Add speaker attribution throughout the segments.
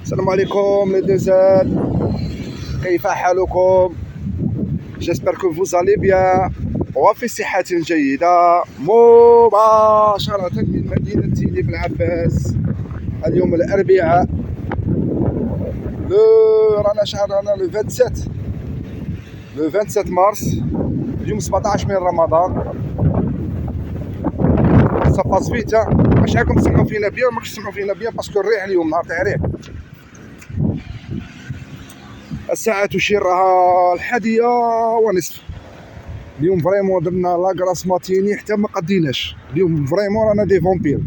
Speaker 1: السلام عليكم les deux Z. كيف حالكم؟ J'espère que vous allez bien وفي صحة جيدة. مباشرة من مدينة سيدي بن-العباس. اليوم الأربعاء رانا لو 27 مارس. اليوم 17 من رمضان. صافاس فيت. واش راكم تسمعوا فينا بيان؟ ماكش تسمعوا فينا بيان باسكو الريح اليوم نهار تاع ريح. الساعة تشير راها 1:30. اليوم فريمون درنا لاكراس ماتيني حتى ما قديناش. اليوم فريمون رانا دي فامبير.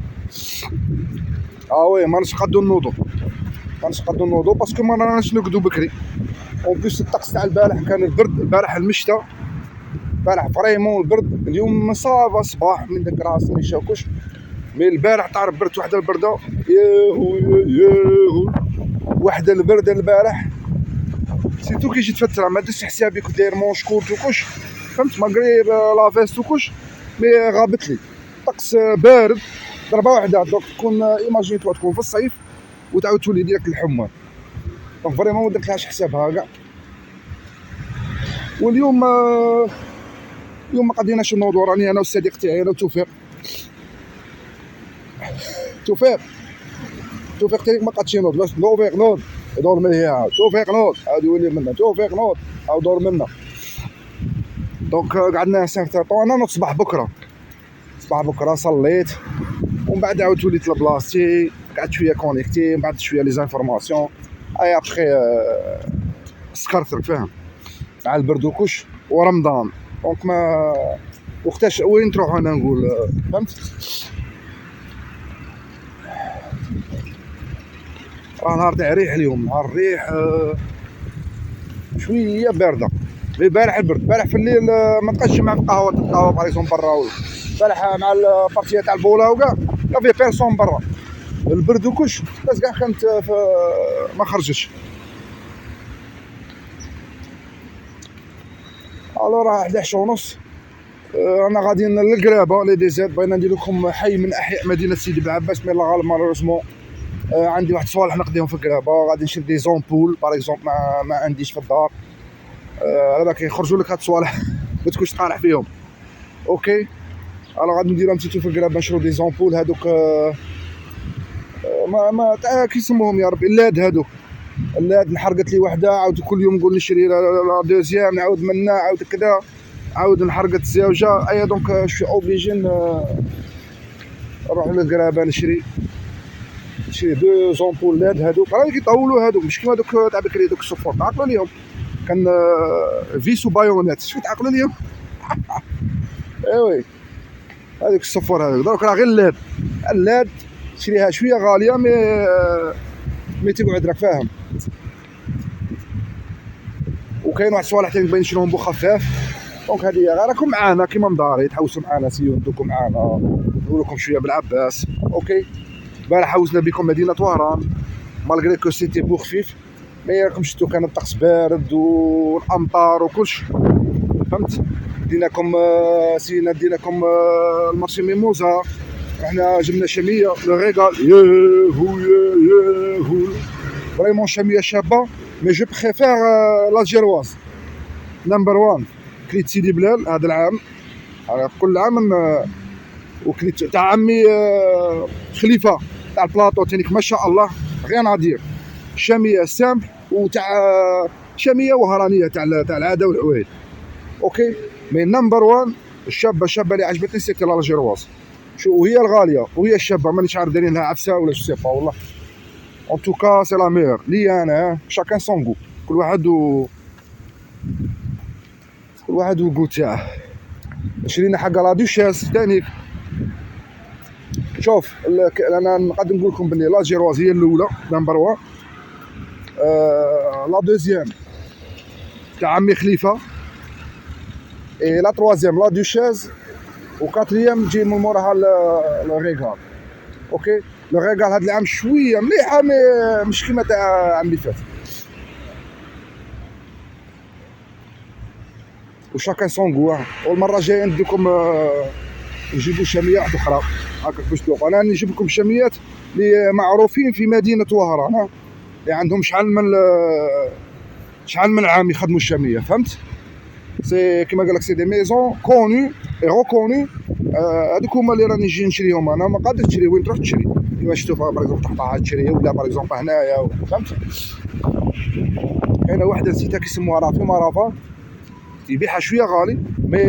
Speaker 1: وي ما نقدو نوضو باسكو ما راناش نرقدو بكري. اون بليس الطقس تاع البارح كان البرد. البارح المشتا، البارح فريمون البرد. اليوم صافا صباح من داك راس ما يشاوكوش، مي البارح تعرف برد واحد البرده. ياهو واحد البرده البارح سيتو كي جيت فتره ما درتش حسابي كنت داير مونش كورت وكلش، فهمت، ماغري لا فيست وكلش، مي غابت لي طقس بارد ضربه واحده. دونك تكون ايماجين تكون في الصيف وتعاود تولي ديك الحمار. دونك فريمون ما درتلهاش حسابها كاع. واليوم اليوم ما قديناش نوضو. راني انا والصديق تاعي انا وتوفيق تاعي ما قادش ينوض. باش توفيق نوض يدور من هي، توفيق نوض عاود يولي منا، توفيق نوض عاود دور منا. دونك قعدنا 5 طون. انا نوض صباح بكره صليت ومن بعد عاودت وليت لبلاصتي، قعدت شويه كونيكتي، من بعد شويه لي زانفورماسيون اي ابخي سكرت فاهم مع البرد وكلش ورمضان. دونك ما وقتاش وين تروح انا نقول فهمت. راه نهار تاع ريح اليوم، نهار الريح شويه بارده. البارح البرد، البارح في الليل ما تبقاش تجمع في القهوه باريزون برا ولا البارح مع البارتيه تاع البوله وكاع كافي بيرسون برا. البرد وكلش الناس كاع كانت ما خرجتش. الوغ 11:30 رانا غاديين للقرابه لي دي زيد. بغينا ندير لكم حي من احياء مدينه سيدي بن-العباس، مي لا غالب مالوروزمون عندي واحد الصوالح نقضيهم في القرابه. غادي نشري دي زومبول باغ اكزومبل ما عنديش في الدار. هذا كيخرجوا لك هاد الصوالح ما تكونش طالع فيهم. اوكي انا غادي نديرهم تيتو في القرابه، نشرو دي زومبول هادوك ما تاع كيسموهم يا ربي اللاد. هادوك اللاد نحرقت لي وحده، عاود كل يوم نقول نشري لا دوزيام، نعاود منا عاود كذا، عاود نحرقت الزوجه. ايا دونك شوي اوبليجين نروح للقرابه نشري دو زومبول لاد. هادوك راه كيطولوا، هادوك مش كيما دوك تاع بكري دوك الصفور تعقلوا ليهم كان فيسو بايونات شو تعقلوا ليهم. ايوي هذيك الصفور هذوك دروك راه غير اللاد تشريها شويه غاليه مي تقعد راك فاهم. وكاين واحد الصوالح تاني باين نشروهم بخفاف. دونك هذه راكم معانا كيما مداري، تحوسوا معانا سيو ندوكم معانا نقول لكم شويه بالعباس. اوكي البارح حوسنا بكم مدينه وهران مالغري كو سيتي بو خفيف، مي راكم شفتوا كان الطقس بارد والامطار وكلش فهمت. ديناكم المارشي ميموزا، رحنا جبنا شاميه لو ريغال. ياهو فريمون شاميه شابه، مي جو بريفير لا جيرواز نمبر 1. كليت سيدي بلال هذا العام، كل عام وكليت تاع عمي خليفه تاع البلاطو تانيك ما شاء الله غير نادير. شاميه سامبل وتاع شاميه وهرانيه تاع العاده والعوايد. اوكي مي نمبر 1 الشابه اللي عجبتني سيتي لا جيرواز. شو هي الغاليه وهي الشابه، مانيش عارف دايرين لها عفسه ولا جو سي با والله. ان توكا سي لا ميور لي انا. شاكان سون غو، كل واحد والغو تاعه. شرينا حق لا دوشيس تانيك. شوف انا نقدر نقول لكم بلي لا جيرواز هي الاولى نمبر 1. لا دوزيام تاع عمي خليفه، اي لا تروازيام لا دوشيز، و كاتريام تجي من موراها لو ريغال. اوكي لو ريغال هاد العام شويه مليحه مي مش كيما تاع العام اللي فات. وشاكان سون غو. والمره الجايه نديكم نجيبوا شاميه واحده اخرى هكاك باش تذوق. انا نجيب لكم شاميات اللي معروفين في مدينه وهران، يعني عندهم شحال من عام يخدموا الشاميه، فهمت؟ سي كيما قال لك سي دي ميزون كوني اي ريكوني. هذوك هما اللي راني نجي نشريهم انا، ما قادر تشري وين تروح تشري كيما شفتوا باغ اكزومبل تحت تشري، ولا باغ اكزومبل هنايا، فهمت؟ كاينه واحده نسيتها كيسموها راه في مرافا يبيعها شويه غالي، مي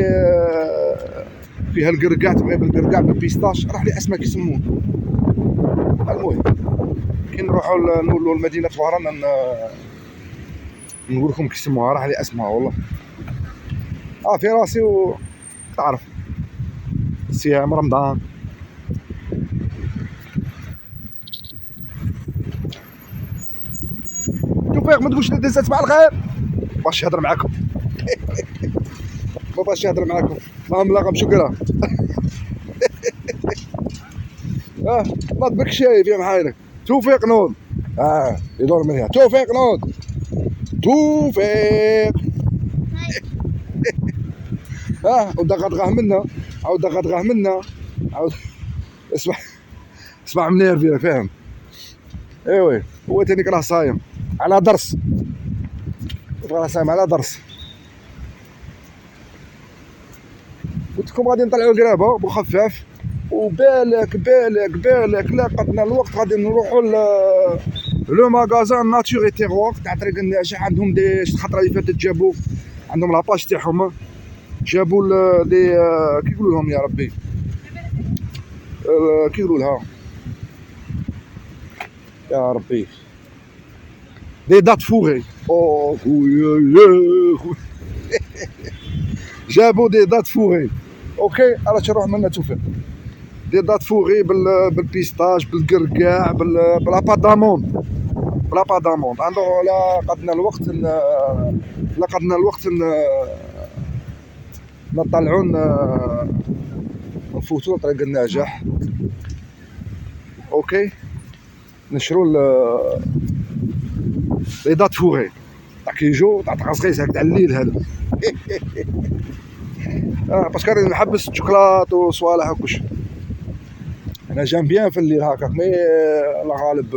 Speaker 1: فيها القرقاع، تبغي بالقرقاع بالبيستاش، راح لي اسماء كيسموه. المهم كي نروحوا نولوا لمدينه وهران نقول لكم كيسموها، راح لي اسمها والله في راسي. تعرف صيام رمضان. توفيق ما تقولش لي ديزات صباح الخير، باش يهضر معاكم ما باش يهضر معاكم، ما ملاقه مشكره ناض بك شايف يا محايلك. توفيق نوض يدور من هنا. توفيق نوض. توفيق ودغدغه منا، عاود دغدغه منا، عاود اسمع منيرفي، فاهم؟ ايوه هو تانيك راه صايم على درس، راه صايم على درس. قلت لكم غادي نطلعوا القرابه بخفاف، وبالك لا قدنا الوقت غادي نروحوا لو ماغازان ناتور اي تيغوار تاع طريق الناجح. عندهم دي الخطره اللي فاتت جابوا عندهم لاباج تاعهم، جابوا لي كي يقولوا لهم يا ربي، كي يقولوا لها يا ربي، دي دات فوغي. او خويا جابوا دي دات فوغي. اوكي راه تروح منا توفيق، دي دات فوغي بالبيستاج بالقرقاع بالابادامون عندو. لا قدنا الوقت نطلعون نفوتوا طريق النجاح. اوكي نشرو لي دات فوغي تاع كيجو تاع تقصقيس هكا تاع الليل هذا باسكو راني نحبس الشوكولات وصوالح وكلشي. انا جام بيان في الليل هكاك، مي الله غالب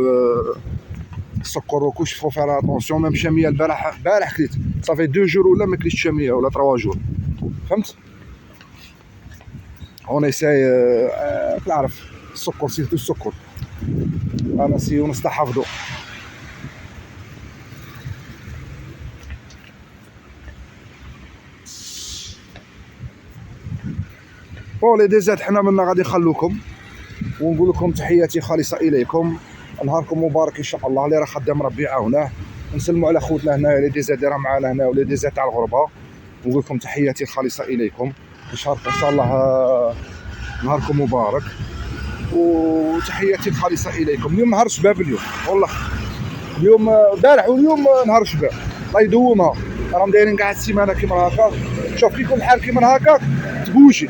Speaker 1: السكر وكلشي فو فير اتونسيون. ميم شاميه البارح كليت صافي 2 جور ولا ما كليتش شاميه ولا 3 جور، فهمت؟ اون ايساي تعرف السكر، سيرتو السكر انا نسيو نستحفظو. بون لي ديزات حنا منا غادي نخلوكم ونقول لكم تحياتي خالصه اليكم. نهاركم مبارك ان شاء الله. اللي راه خدام ربي يعاونه. نسلموا على خوتنا هنا لي ديزات اللي راه معانا هنا ولي ديزات تاع الغربه، ونقول لكم تحياتي خالصه اليكم. ان شاء الله نهاركم مبارك وتحياتي الخالصه اليكم. اليوم نهار شباب، اليوم والله اليوم البارح واليوم نهار شباب، الله يدومها. راهم دايرين كاع السيمانه كيما هكا. شوف كي يكون الحال كيما هكا تبوشي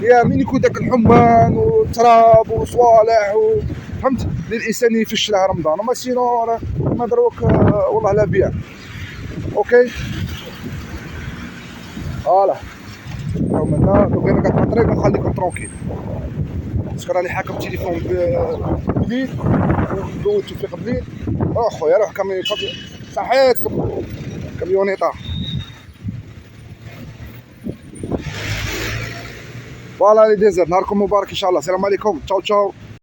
Speaker 1: يا من يكون داك الحمان والتراب وصوالح فهمت، للانسان يفش له رمضان. وما سينو ما دروك والله لا بيع. اوكي فوالا منا بغينا كاع الطريق نخليكم ترونكيل، باسكو راني حاكم التليفون بليل ودوز توفيق بليل. خويا روح كاميون صحيت كاميونيطه. فوالا لي ديزير، نهاركم مبارك ان شاء الله. السلام عليكم، تشاو تشاو.